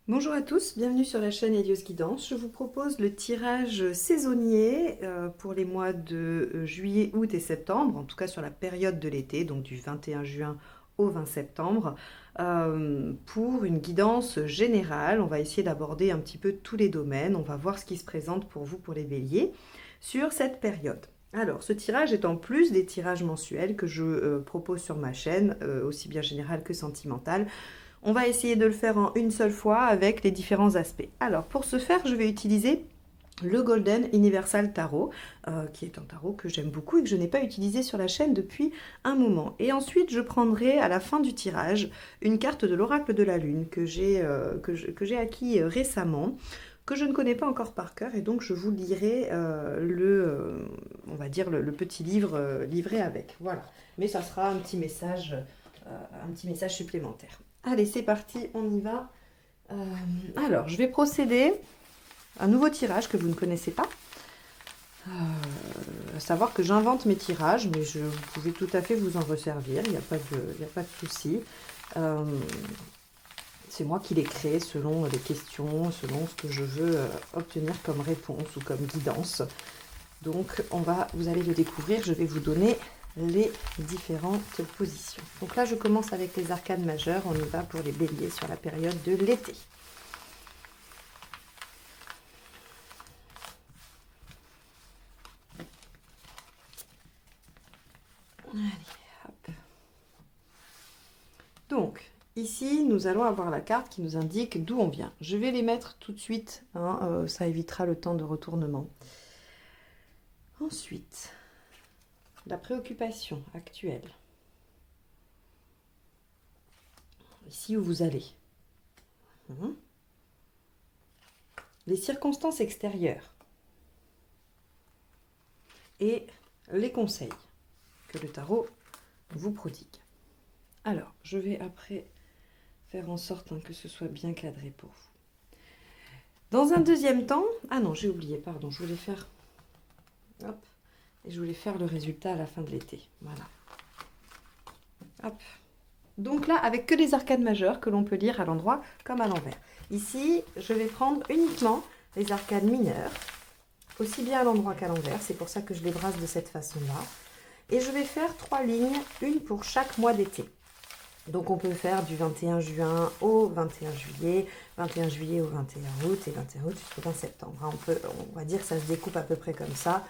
Bonjour à tous, bienvenue sur la chaîne Hélios Guidance. Je vous propose le tirage saisonnier pour les mois de juillet, août et septembre, en tout cas sur la période de l'été, donc du 21 juin au 20 septembre, pour une guidance générale. On va essayer d'aborder un petit peu tous les domaines, on va voir ce qui se présente pour vous, pour les béliers, sur cette période. Alors, ce tirage est en plus des tirages mensuels que je propose sur ma chaîne, aussi bien général que sentimental. On va essayer de le faire en une seule fois avec les différents aspects. Alors, pour ce faire, je vais utiliser le Golden Universal Tarot, qui est un tarot que j'aime beaucoup et que je n'ai pas utilisé sur la chaîne depuis un moment. Et ensuite, je prendrai à la fin du tirage une carte de l'oracle de la Lune que j'ai acquis récemment, que je ne connais pas encore par cœur, et donc je vous lirai on va dire le petit livre livré avec. Voilà. Mais ça sera un petit message supplémentaire. Allez, c'est parti, on y va. Alors, je vais procéder à un nouveau tirage que vous ne connaissez pas. À savoir que j'invente mes tirages, mais vous pouvez tout à fait vous en resservir, il n'y a pas de souci. C'est moi qui les crée selon les questions, selon ce que je veux obtenir comme réponse ou comme guidance. Donc, vous allez le découvrir, je vais vous donner les différentes positions. Donc là, je commence avec les arcanes majeures. On y va pour les béliers sur la période de l'été. Allez, hop. Donc, ici, nous allons avoir la carte qui nous indique d'où on vient. Je vais les mettre tout de suite, hein, ça évitera le temps de retournement. Ensuite, la préoccupation actuelle. Ici où vous allez. Les circonstances extérieures. Et les conseils que le tarot vous prodigue. Alors, je vais après faire en sorte que ce soit bien cadré pour vous. Dans un deuxième temps... Ah non, j'ai oublié, pardon, je voulais faire... Hop. Et je voulais faire le résultat à la fin de l'été. Voilà. Hop. Donc là, avec que les arcades majeures que l'on peut lire à l'endroit comme à l'envers. Ici, je vais prendre uniquement les arcades mineures, aussi bien à l'endroit qu'à l'envers. C'est pour ça que je les brasse de cette façon-là. Et je vais faire 3 lignes, une pour chaque mois d'été. Donc on peut faire du 21 juin au 21 juillet, 21 juillet au 21 août et 21 août jusqu'au 20 septembre. On va dire que ça se découpe à peu près comme ça.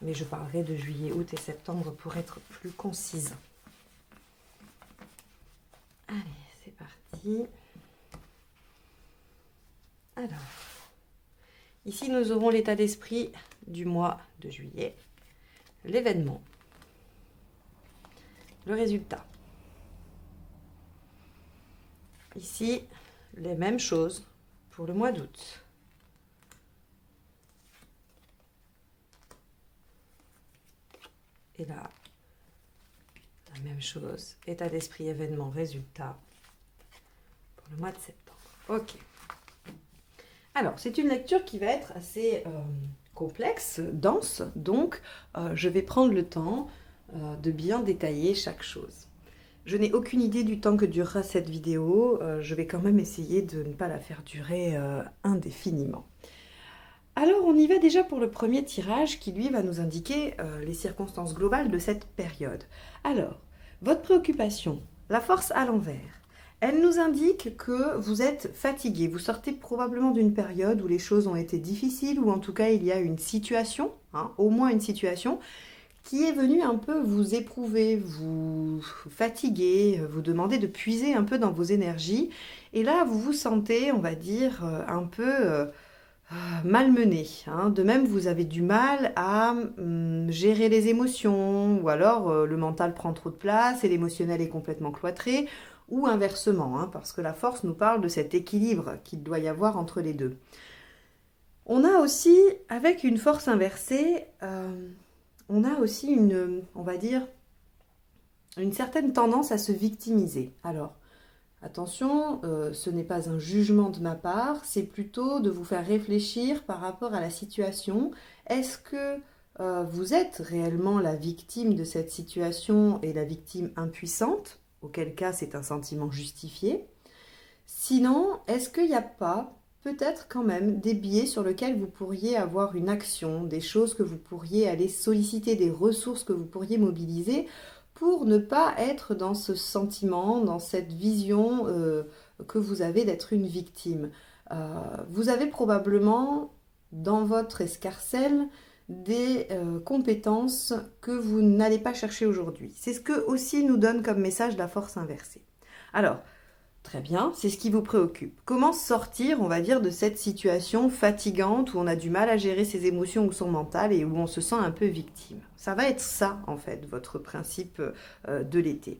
Mais je parlerai de juillet, août et septembre pour être plus concise. Allez, c'est parti. Alors, ici nous aurons l'état d'esprit du mois de juillet, l'événement, le résultat. Ici, les mêmes choses pour le mois d'août. Et là, la même chose, état d'esprit, événement, résultat pour le mois de septembre. Ok. Alors, c'est une lecture qui va être assez complexe, dense, donc je vais prendre le temps de bien détailler chaque chose. Je n'ai aucune idée du temps que durera cette vidéo, je vais quand même essayer de ne pas la faire durer indéfiniment. Alors, on y va déjà pour le premier tirage qui, lui, va nous indiquer les circonstances globales de cette période. Alors, votre préoccupation, la force à l'envers, elle nous indique que vous êtes fatigué. Vous sortez probablement d'une période où les choses ont été difficiles, ou en tout cas, il y a une situation, au moins une situation, qui est venue un peu vous éprouver, vous fatiguer, vous demander de puiser un peu dans vos énergies. Et là, vous vous sentez, on va dire, un peu... malmené. De même, vous avez du mal à gérer les émotions, ou alors le mental prend trop de place et l'émotionnel est complètement cloîtré, ou inversement, parce que la force nous parle de cet équilibre qu'il doit y avoir entre les deux. On a aussi, avec une force inversée, on a aussi on va dire, une certaine tendance à se victimiser. Alors, attention, ce n'est pas un jugement de ma part, c'est plutôt de vous faire réfléchir par rapport à la situation. Est-ce que vous êtes réellement la victime de cette situation et la victime impuissante, auquel cas c'est un sentiment justifié? Sinon, est-ce qu'il n'y a pas peut-être quand même des biais sur lesquels vous pourriez avoir une action, des choses que vous pourriez aller solliciter, des ressources que vous pourriez mobiliser pour ne pas être dans ce sentiment, dans cette vision que vous avez d'être une victime. Vous avez probablement dans votre escarcelle des compétences que vous n'allez pas chercher aujourd'hui. C'est ce que aussi nous donne comme message la force inversée. Alors, très bien, c'est ce qui vous préoccupe. Comment sortir, on va dire, de cette situation fatigante où on a du mal à gérer ses émotions ou son mental et où on se sent un peu victime? Ça va être ça, en fait, votre principe de l'été.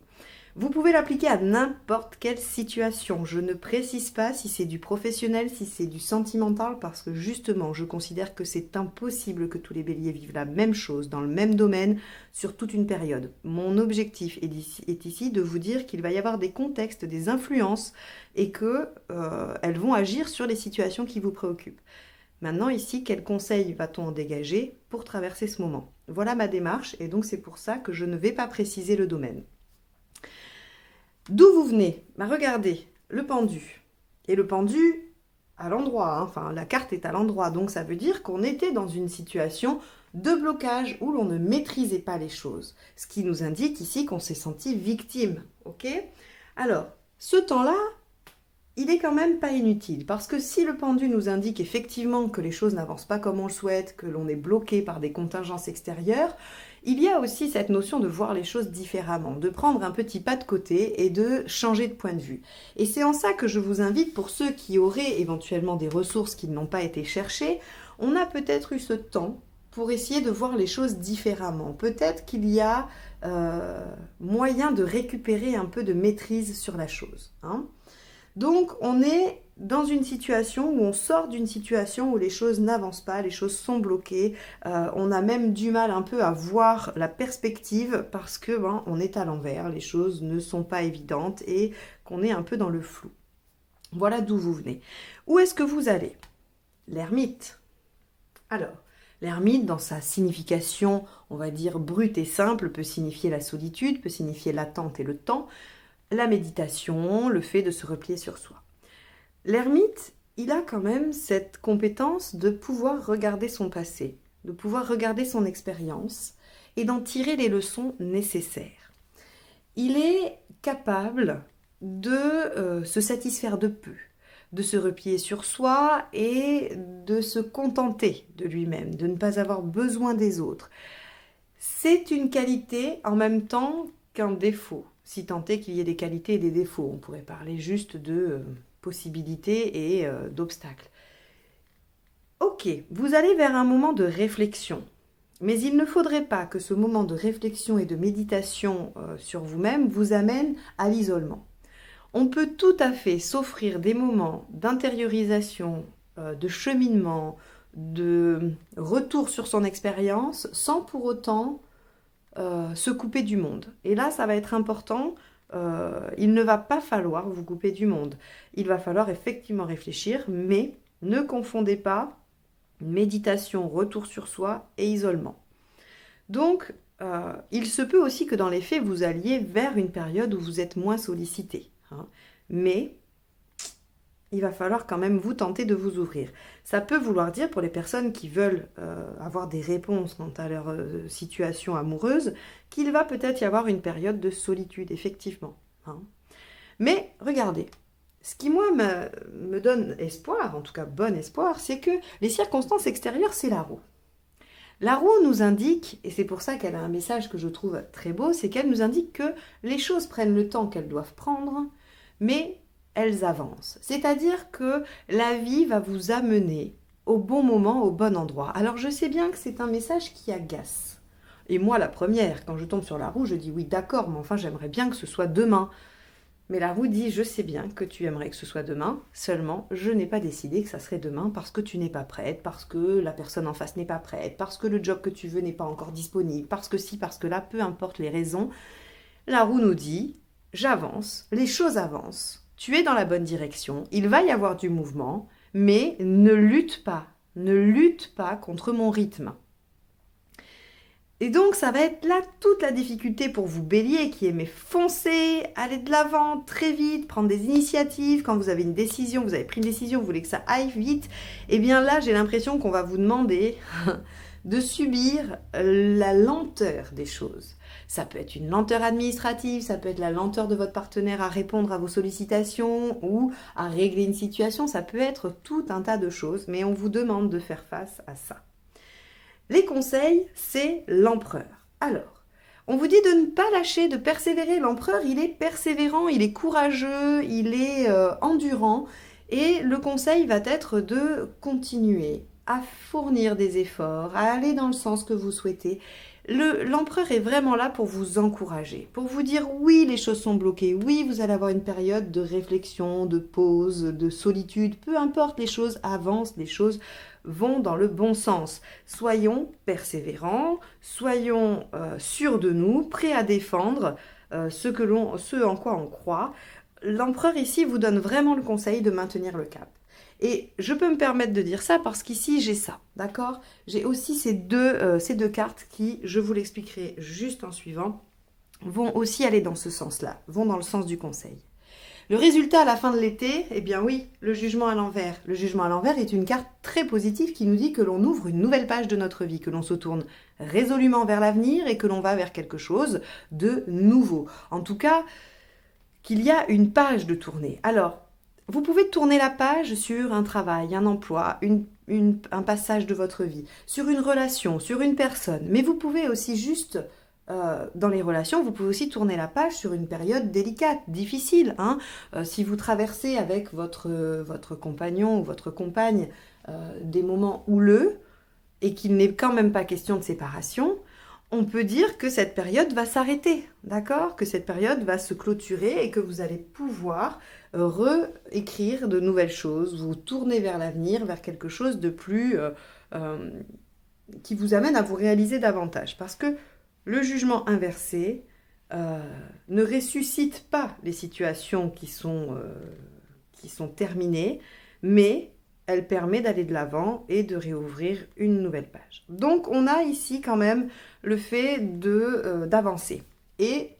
Vous pouvez l'appliquer à n'importe quelle situation. Je ne précise pas si c'est du professionnel, si c'est du sentimental, parce que justement, je considère que c'est impossible que tous les béliers vivent la même chose, dans le même domaine, sur toute une période. Mon objectif est ici de vous dire qu'il va y avoir des contextes, des influences, et qu'elles vont agir sur les situations qui vous préoccupent. Maintenant, ici, quel conseil va-t-on en dégager pour traverser ce moment? Voilà ma démarche, et donc c'est pour ça que je ne vais pas préciser le domaine. D'où vous venez? Regardez, le pendu. Et le pendu, à l'endroit, enfin la carte est à l'endroit, donc ça veut dire qu'on était dans une situation de blocage où l'on ne maîtrisait pas les choses. Ce qui nous indique ici qu'on s'est senti victime, ok? Alors, ce temps-là, il est quand même pas inutile, parce que si le pendu nous indique effectivement que les choses n'avancent pas comme on le souhaite, que l'on est bloqué par des contingences extérieures, il y a aussi cette notion de voir les choses différemment, de prendre un petit pas de côté et de changer de point de vue. Et c'est en ça que je vous invite, pour ceux qui auraient éventuellement des ressources qui n'ont pas été cherchées, on a peut-être eu ce temps pour essayer de voir les choses différemment. Peut-être qu'il y a moyen de récupérer un peu de maîtrise sur la chose, hein. Donc, on est dans une situation où on sort d'une situation où les choses n'avancent pas, les choses sont bloquées. On a même du mal un peu à voir la perspective parce que on est à l'envers, les choses ne sont pas évidentes et qu'on est un peu dans le flou. Voilà d'où vous venez. Où est-ce que vous allez? L'ermite. Alors, l'ermite, dans sa signification, on va dire brute et simple, peut signifier la solitude, peut signifier l'attente et le temps. La méditation, le fait de se replier sur soi. L'ermite, il a quand même cette compétence de pouvoir regarder son passé, de pouvoir regarder son expérience et d'en tirer les leçons nécessaires. Il est capable de se satisfaire de peu, de se replier sur soi et de se contenter de lui-même, de ne pas avoir besoin des autres. C'est une qualité en même temps qu'un défaut. Si tant est qu'il y ait des qualités et des défauts, on pourrait parler juste de possibilités et d'obstacles. Ok, vous allez vers un moment de réflexion, mais il ne faudrait pas que ce moment de réflexion et de méditation sur vous-même vous amène à l'isolement. On peut tout à fait s'offrir des moments d'intériorisation, de cheminement, de retour sur son expérience, sans pour autant se couper du monde. Et là, ça va être important. Il ne va pas falloir vous couper du monde. Il va falloir effectivement réfléchir, mais ne confondez pas méditation, retour sur soi et isolement. Donc, il se peut aussi que dans les faits, vous alliez vers une période où vous êtes moins sollicité, hein. Mais il va falloir quand même vous tenter de vous ouvrir. Ça peut vouloir dire, pour les personnes qui veulent avoir des réponses quant à leur situation amoureuse, qu'il va peut-être y avoir une période de solitude, effectivement, hein. Mais regardez, ce qui, moi, me donne espoir, en tout cas bon espoir, c'est que les circonstances extérieures, c'est la roue. La roue nous indique, et c'est pour ça qu'elle a un message que je trouve très beau, c'est qu'elle nous indique que les choses prennent le temps qu'elles doivent prendre, mais elles avancent. C'est-à-dire que la vie va vous amener au bon moment, au bon endroit. Alors je sais bien que c'est un message qui agace. Et moi, la première, quand je tombe sur la roue, je dis oui, d'accord, mais enfin j'aimerais bien que ce soit demain. Mais la roue dit, je sais bien que tu aimerais que ce soit demain, seulement je n'ai pas décidé que ça serait demain parce que tu n'es pas prête, parce que la personne en face n'est pas prête, parce que le job que tu veux n'est pas encore disponible, parce que si, parce que là, peu importe les raisons. La roue nous dit, j'avance, les choses avancent. Tu es dans la bonne direction, il va y avoir du mouvement, mais ne lutte pas contre mon rythme. Et donc, ça va être là toute la difficulté pour vous, Bélier, qui aimez foncer, aller de l'avant très vite, prendre des initiatives. Quand vous avez une décision, vous avez pris une décision, vous voulez que ça aille vite. Eh bien là, j'ai l'impression qu'on va vous demander de subir la lenteur des choses. Ça peut être une lenteur administrative, ça peut être la lenteur de votre partenaire à répondre à vos sollicitations ou à régler une situation. Ça peut être tout un tas de choses, mais on vous demande de faire face à ça. Les conseils, c'est l'empereur. Alors, on vous dit de ne pas lâcher, de persévérer. L'empereur, il est persévérant, il est courageux, il est endurant. Et le conseil va être de continuer à fournir des efforts, à aller dans le sens que vous souhaitez. L'empereur est vraiment là pour vous encourager, pour vous dire oui, les choses sont bloquées, oui, vous allez avoir une période de réflexion, de pause, de solitude, peu importe, les choses avancent, les choses vont dans le bon sens. Soyons persévérants, soyons sûrs de nous, prêts à défendre ce en quoi on croit. L'empereur ici vous donne vraiment le conseil de maintenir le cap. Et je peux me permettre de dire ça parce qu'ici, j'ai ça, d'accord? J'ai aussi ces deux cartes qui, je vous l'expliquerai juste en suivant, vont aussi aller dans ce sens-là, vont dans le sens du conseil. Le résultat à la fin de l'été, eh bien oui, le jugement à l'envers. Le jugement à l'envers est une carte très positive qui nous dit que l'on ouvre une nouvelle page de notre vie, que l'on se tourne résolument vers l'avenir et que l'on va vers quelque chose de nouveau. En tout cas, qu'il y a une page de tournée. Alors, vous pouvez tourner la page sur un travail, un emploi, un passage de votre vie, sur une relation, sur une personne. Mais vous pouvez aussi juste, dans les relations, vous pouvez aussi tourner la page sur une période délicate, difficile. Si vous traversez avec votre compagnon ou votre compagne des moments houleux et qu'il n'est quand même pas question de séparation, on peut dire que cette période va s'arrêter, d'accord? Que cette période va se clôturer et que vous allez pouvoir réécrire de nouvelles choses, vous tourner vers l'avenir, vers quelque chose de plus qui vous amène à vous réaliser davantage. Parce que le jugement inversé ne ressuscite pas les situations qui sont terminées, mais elle permet d'aller de l'avant et de réouvrir une nouvelle page. Donc on a ici quand même le fait d'avancer. Et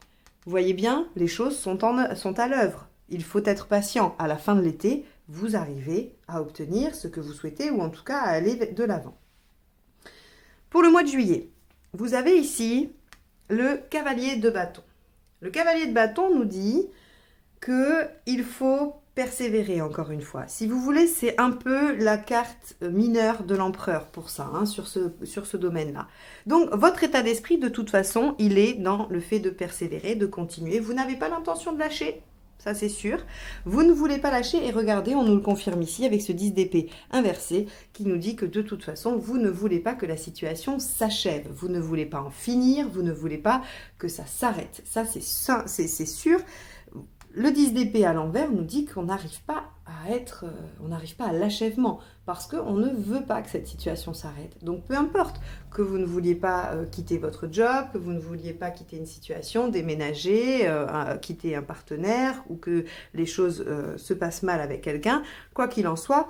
vous voyez bien, les choses sont à l'œuvre. Il faut être patient. À la fin de l'été, vous arrivez à obtenir ce que vous souhaitez ou en tout cas à aller de l'avant. Pour le mois de juillet, vous avez ici le cavalier de bâton. Le cavalier de bâton nous dit qu'il faut persévérer encore une fois. Si vous voulez, c'est un peu la carte mineure de l'empereur pour ça, sur ce domaine-là. Donc, votre état d'esprit, de toute façon, il est dans le fait de persévérer, de continuer. Vous n'avez pas l'intention de lâcher, ça c'est sûr. Vous ne voulez pas lâcher et regardez, on nous le confirme ici avec ce 10 d'épée inversé qui nous dit que de toute façon, vous ne voulez pas que la situation s'achève. Vous ne voulez pas en finir, vous ne voulez pas que ça s'arrête. Ça, c'est sûr. Le 10 d'épée à l'envers nous dit qu'on n'arrive pas à l'achèvement parce qu'on ne veut pas que cette situation s'arrête. Donc peu importe que vous ne vouliez pas quitter votre job, que vous ne vouliez pas quitter une situation, déménager, quitter un partenaire ou que les choses se passent mal avec quelqu'un, quoi qu'il en soit,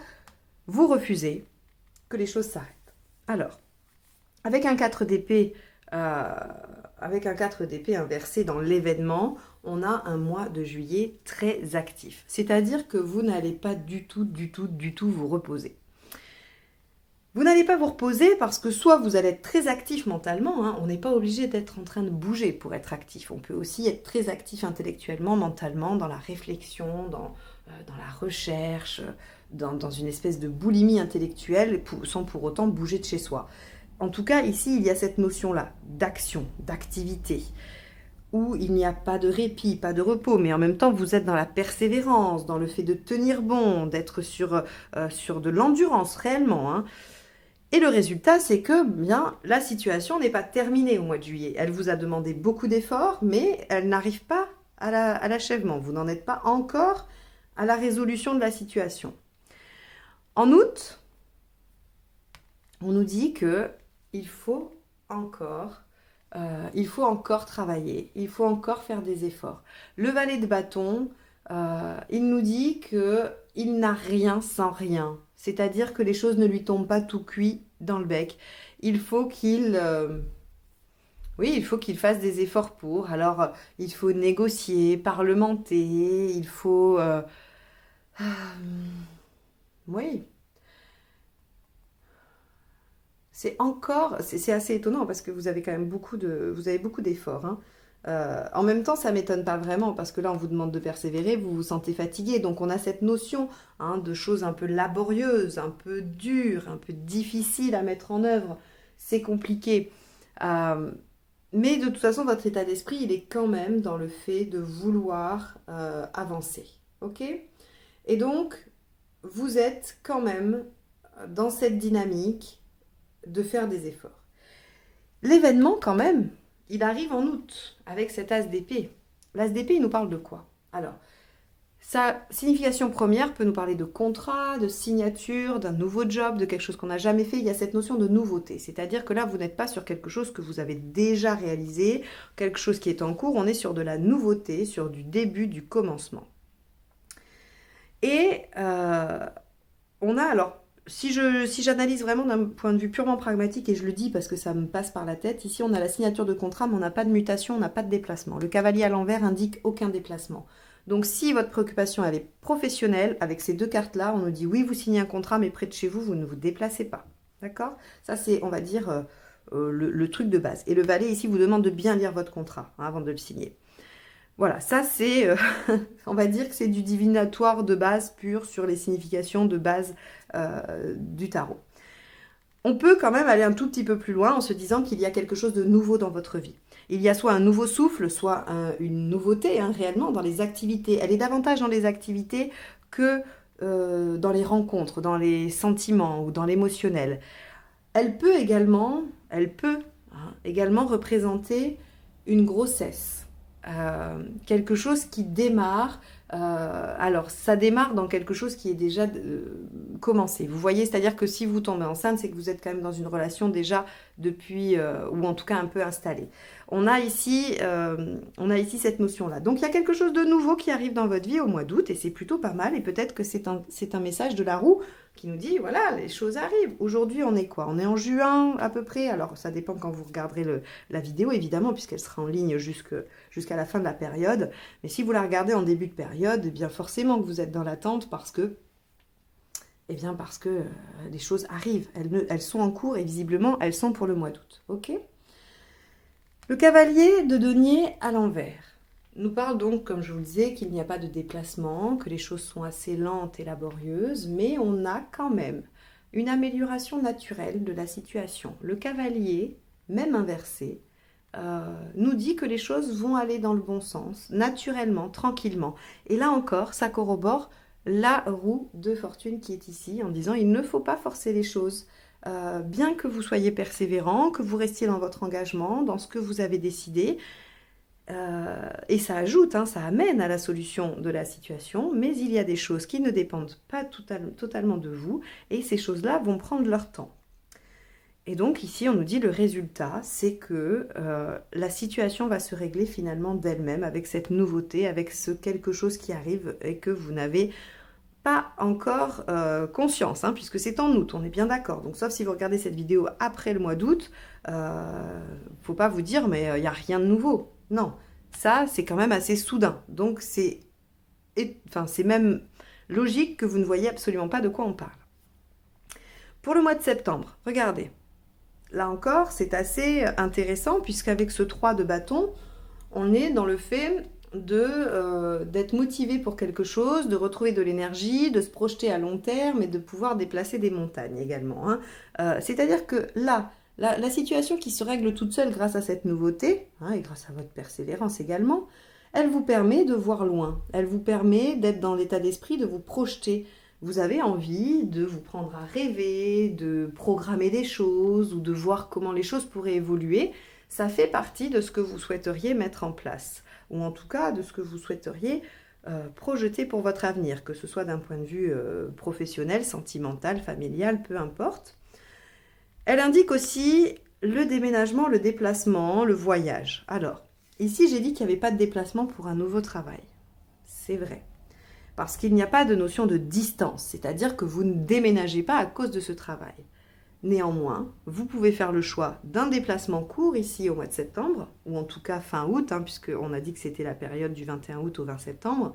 vous refusez que les choses s'arrêtent. Alors, avec un 4 d'épée inversé dans l'événement, on a un mois de juillet très actif. C'est-à-dire que vous n'allez pas du tout vous reposer. Vous n'allez pas vous reposer parce que soit vous allez être très actif mentalement, on n'est pas obligé d'être en train de bouger pour être actif. On peut aussi être très actif intellectuellement, mentalement, dans la réflexion, dans la recherche, dans une espèce de boulimie intellectuelle sans pour autant bouger de chez soi. En tout cas, ici, il y a cette notion-là d'action, d'activité, où il n'y a pas de répit, pas de repos, mais en même temps, vous êtes dans la persévérance, dans le fait de tenir bon, d'être sur de l'endurance réellement. Et le résultat, c'est que bien, la situation n'est pas terminée au mois de juillet. Elle vous a demandé beaucoup d'efforts, mais elle n'arrive pas à l'achèvement. Vous n'en êtes pas encore à la résolution de la situation. En août, on nous dit que il faut encore travailler, il faut encore faire des efforts. Le valet de bâton, il nous dit qu'il n'a rien sans rien. C'est-à-dire que les choses ne lui tombent pas tout cuit dans le bec. Il faut qu'il Oui, il faut qu'il fasse des efforts pour. Alors, il faut négocier, parlementer, il faut... oui, c'est assez étonnant parce que vous avez quand même vous avez beaucoup d'efforts, hein. En même temps, ça m'étonne pas vraiment parce que là, on vous demande de persévérer, vous vous sentez fatigué. Donc, on a cette notion, hein, de choses un peu laborieuses, un peu dures, un peu difficiles à mettre en œuvre. C'est compliqué. Euh, mais de toute façon, votre état d'esprit, il est quand même dans le fait de vouloir avancer. OK? Et donc, vous êtes quand même dans cette dynamique de faire des efforts. L'événement, quand même, il arrive en août avec cet as d'épée. L'as d'épée, il nous parle de quoi? Alors, sa signification première peut nous parler de contrat, de signature, d'un nouveau job, de quelque chose qu'on n'a jamais fait. Il y a cette notion de nouveauté. C'est-à-dire que là, vous n'êtes pas sur quelque chose que vous avez déjà réalisé, quelque chose qui est en cours. On est sur de la nouveauté, sur du début, du commencement. Et on a alors, si j'analyse vraiment d'un point de vue purement pragmatique, et je le dis parce que ça me passe par la tête, ici on a la signature de contrat, mais on n'a pas de mutation, on n'a pas de déplacement. Le cavalier à l'envers indique aucun déplacement. Donc si votre préoccupation elle est professionnelle, avec ces deux cartes-là, on nous dit oui, vous signez un contrat, mais près de chez vous, vous ne vous déplacez pas. D'accord? Ça c'est, on va dire, le truc de base. Et le valet ici vous demande de bien lire votre contrat, hein, avant de le signer. Voilà, ça c'est, on va dire que c'est du divinatoire de base pur sur les significations de base du tarot. On peut quand même aller un tout petit peu plus loin en se disant qu'il y a quelque chose de nouveau dans votre vie. Il y a soit un nouveau souffle, soit une nouveauté, hein, réellement dans les activités. Elle est davantage dans les activités que dans les rencontres, dans les sentiments ou dans l'émotionnel. Elle peut également, également représenter une grossesse. Quelque chose qui démarre. Alors, ça démarre dans quelque chose qui est déjà commencé. Vous voyez, c'est-à-dire que si vous tombez enceinte, c'est que vous êtes quand même dans une relation déjà depuis, ou en tout cas un peu installée. On a ici cette notion-là. Donc, il y a quelque chose de nouveau qui arrive dans votre vie au mois d'août et c'est plutôt pas mal. Et peut-être que c'est un message de la roue qui nous dit, voilà, les choses arrivent. Aujourd'hui, on est quoi? On est en juin à peu près. Alors, ça dépend quand vous regarderez la vidéo, évidemment, puisqu'elle sera en ligne jusqu'à la fin de la période. Mais si vous la regardez en début de période, eh bien forcément que vous êtes dans l'attente parce que les choses arrivent. Elles sont en cours et visiblement, elles sont pour le mois d'août. Ok? Le cavalier de denier à l'envers nous parle donc, comme je vous le disais, qu'il n'y a pas de déplacement, que les choses sont assez lentes et laborieuses, mais on a quand même une amélioration naturelle de la situation. Le cavalier, même inversé, nous dit que les choses vont aller dans le bon sens, naturellement, tranquillement. Et là encore, ça corrobore la roue de fortune qui est ici, en disant il ne faut pas forcer les choses. Bien que vous soyez persévérant, que vous restiez dans votre engagement, dans ce que vous avez décidé, et ça ajoute, hein, ça amène à la solution de la situation, mais il y a des choses qui ne dépendent pas totalement de vous, et ces choses-là vont prendre leur temps. Et donc ici, on nous dit le résultat, c'est que la situation va se régler finalement d'elle-même avec cette nouveauté, avec ce quelque chose qui arrive et que vous n'avez pas encore conscience, hein, puisque c'est en août, on est bien d'accord. Donc sauf si vous regardez cette vidéo après le mois d'août, faut pas vous dire mais il n'y a rien de nouveau. Non, ça c'est quand même assez soudain. Donc c'est même logique que vous ne voyez absolument pas de quoi on parle. Pour le mois de septembre, regardez. Là encore, c'est assez intéressant puisqu'avec ce 3 de bâton, on est dans le fait d'être motivé pour quelque chose, de retrouver de l'énergie, de se projeter à long terme et de pouvoir déplacer des montagnes également, hein. C'est-à-dire que là, la situation qui se règle toute seule grâce à cette nouveauté, hein, et grâce à votre persévérance également, elle vous permet de voir loin, elle vous permet d'être dans l'état d'esprit, de vous projeter. Vous avez envie de vous prendre à rêver, de programmer des choses ou de voir comment les choses pourraient évoluer. Ça fait partie de ce que vous souhaiteriez mettre en place, ou en tout cas de ce que vous souhaiteriez projeter pour votre avenir, que ce soit d'un point de vue professionnel, sentimental, familial, peu importe. Elle indique aussi le déménagement, le déplacement, le voyage. Alors, ici j'ai dit qu'il n'y avait pas de déplacement pour un nouveau travail. C'est vrai. Parce qu'il n'y a pas de notion de distance, c'est-à-dire que vous ne déménagez pas à cause de ce travail. Néanmoins, vous pouvez faire le choix d'un déplacement court ici au mois de septembre, ou en tout cas fin août, hein, puisqu'on a dit que c'était la période du 21 août au 20 septembre.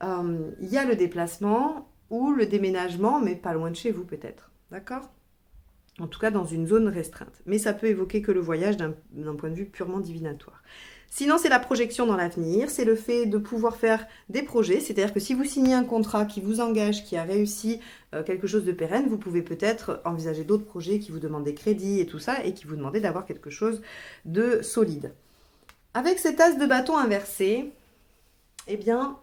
Il y a le déplacement ou le déménagement, mais pas loin de chez vous peut-être, d'accord? En tout cas dans une zone restreinte. Mais ça peut évoquer que le voyage d'un point de vue purement divinatoire. Sinon, c'est la projection dans l'avenir, c'est le fait de pouvoir faire des projets, c'est-à-dire que si vous signez un contrat qui vous engage, qui a réussi quelque chose de pérenne, vous pouvez peut-être envisager d'autres projets qui vous demandent des crédits et tout ça, et qui vous demandent d'avoir quelque chose de solide. Avec cet as de bâton inversé, eh bien,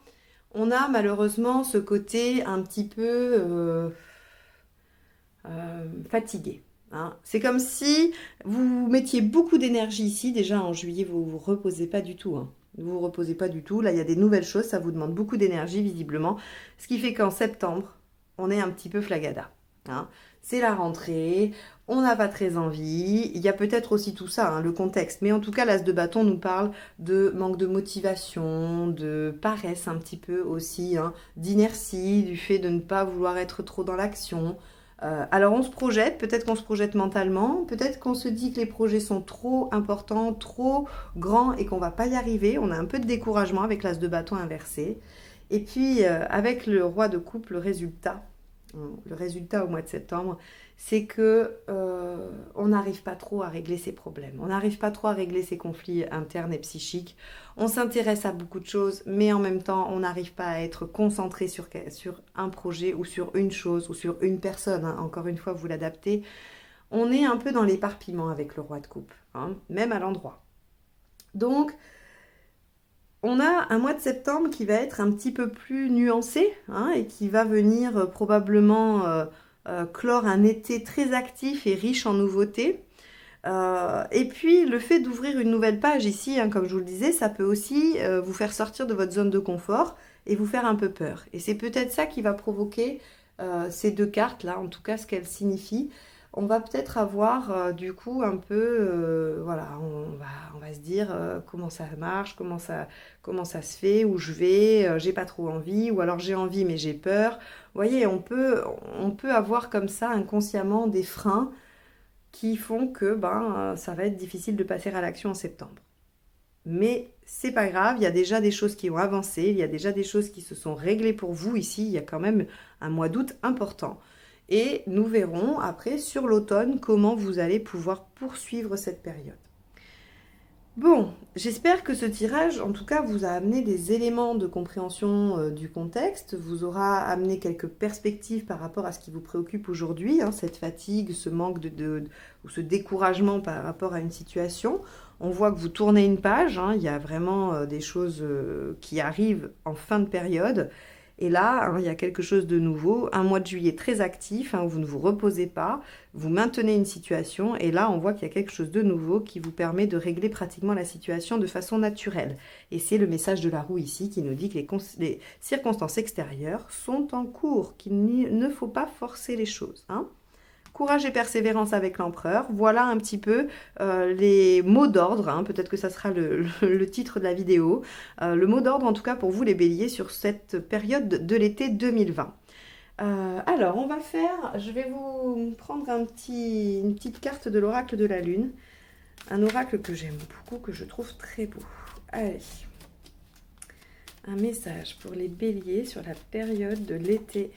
on a malheureusement ce côté un petit peu fatigué. Hein. C'est comme si vous mettiez beaucoup d'énergie ici. Déjà en juillet, vous ne vous reposez pas du tout. Hein. Vous vous reposez pas du tout. Là, il y a des nouvelles choses. Ça vous demande beaucoup d'énergie, visiblement. Ce qui fait qu'en septembre, on est un petit peu flagada. Hein. C'est la rentrée. On n'a pas très envie. Il y a peut-être aussi tout ça, hein, le contexte. Mais en tout cas, l'as de bâton nous parle de manque de motivation, de paresse un petit peu aussi, hein, d'inertie, du fait de ne pas vouloir être trop dans l'action. Alors on se projette, peut-être qu'on se projette mentalement, peut-être qu'on se dit que les projets sont trop importants, trop grands et qu'on ne va pas y arriver. On a un peu de découragement avec l'as de bâton inversé. Et puis avec le roi de coupe, le résultat au mois de septembre, c'est que on n'arrive pas trop à régler ses problèmes. On n'arrive pas trop à régler ses conflits internes et psychiques. On s'intéresse à beaucoup de choses, mais en même temps, on n'arrive pas à être concentré sur un projet ou sur une chose ou sur une personne. Hein. Encore une fois, vous l'adaptez. On est un peu dans l'éparpillement avec le roi de coupe, hein, même à l'endroit. Donc, on a un mois de septembre qui va être un petit peu plus nuancé, hein, et qui va venir probablement clore un été très actif et riche en nouveautés. Et puis le fait d'ouvrir une nouvelle page ici, hein, comme je vous le disais, ça peut aussi vous faire sortir de votre zone de confort et vous faire un peu peur. Et c'est peut-être ça qui va provoquer ces deux cartes là, en tout cas ce qu'elles signifient. On va peut-être avoir du coup un peu, voilà, on va se dire comment ça marche, comment ça se fait, où je vais, j'ai pas trop envie, ou alors j'ai envie mais j'ai peur. Vous voyez, on peut avoir comme ça inconsciemment des freins qui font que ça va être difficile de passer à l'action en septembre. Mais c'est pas grave, il y a déjà des choses qui ont avancé, il y a déjà des choses qui se sont réglées pour vous ici, il y a quand même un mois d'août important. Et nous verrons après sur l'automne comment vous allez pouvoir poursuivre cette période. Bon, j'espère que ce tirage, en tout cas, vous a amené des éléments de compréhension du contexte, vous aura amené quelques perspectives par rapport à ce qui vous préoccupe aujourd'hui, hein, cette fatigue, ce manque ou ce découragement par rapport à une situation. On voit que vous tournez une page, hein, il y a vraiment des choses qui arrivent en fin de période. Et là, hein, il y a quelque chose de nouveau, un mois de juillet très actif, hein, où vous ne vous reposez pas, vous maintenez une situation, et là, on voit qu'il y a quelque chose de nouveau qui vous permet de régler pratiquement la situation de façon naturelle. Et c'est le message de la roue ici qui nous dit que les circonstances extérieures sont en cours, qu'il ne faut pas forcer les choses. Hein. Courage et persévérance avec l'empereur. Voilà un petit peu les mots d'ordre. Hein. Peut-être que ça sera le titre de la vidéo. Le mot d'ordre, en tout cas, pour vous, les béliers, sur cette période de l'été 2020. Alors, on va faire... Je vais vous prendre une petite carte de l'oracle de la Lune. Un oracle que j'aime beaucoup, que je trouve très beau. Allez. Un message pour les béliers sur la période de l'été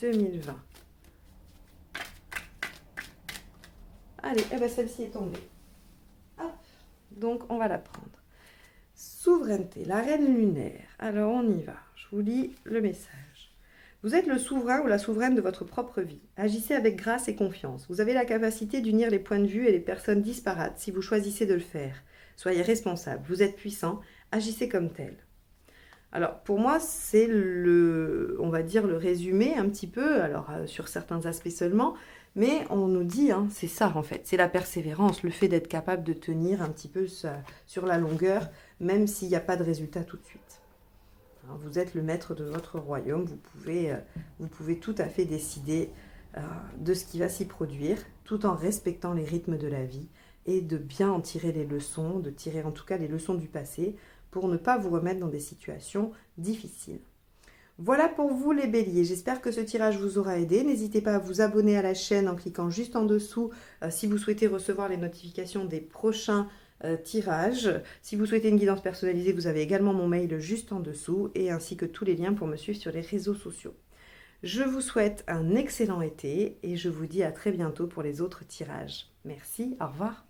2020. Allez, eh ben celle-ci est tombée. Hop. Donc, on va la prendre. Souveraineté, la reine lunaire. Alors, on y va. Je vous lis le message. Vous êtes le souverain ou la souveraine de votre propre vie. Agissez avec grâce et confiance. Vous avez la capacité d'unir les points de vue et les personnes disparates si vous choisissez de le faire. Soyez responsable. Vous êtes puissant. Agissez comme tel. Alors, pour moi, c'est on va dire, le résumé un petit peu, alors sur certains aspects seulement, mais on nous dit, hein, c'est ça en fait, c'est la persévérance, le fait d'être capable de tenir un petit peu sur la longueur, même s'il n'y a pas de résultat tout de suite. Hein, vous êtes le maître de votre royaume, vous pouvez tout à fait décider de ce qui va s'y produire, tout en respectant les rythmes de la vie, et de bien en tirer les leçons, de tirer en tout cas les leçons du passé, pour ne pas vous remettre dans des situations difficiles. Voilà pour vous les béliers, j'espère que ce tirage vous aura aidé. N'hésitez pas à vous abonner à la chaîne en cliquant juste en dessous si vous souhaitez recevoir les notifications des prochains tirages. Si vous souhaitez une guidance personnalisée, vous avez également mon mail juste en dessous et ainsi que tous les liens pour me suivre sur les réseaux sociaux. Je vous souhaite un excellent été et je vous dis à très bientôt pour les autres tirages. Merci, au revoir.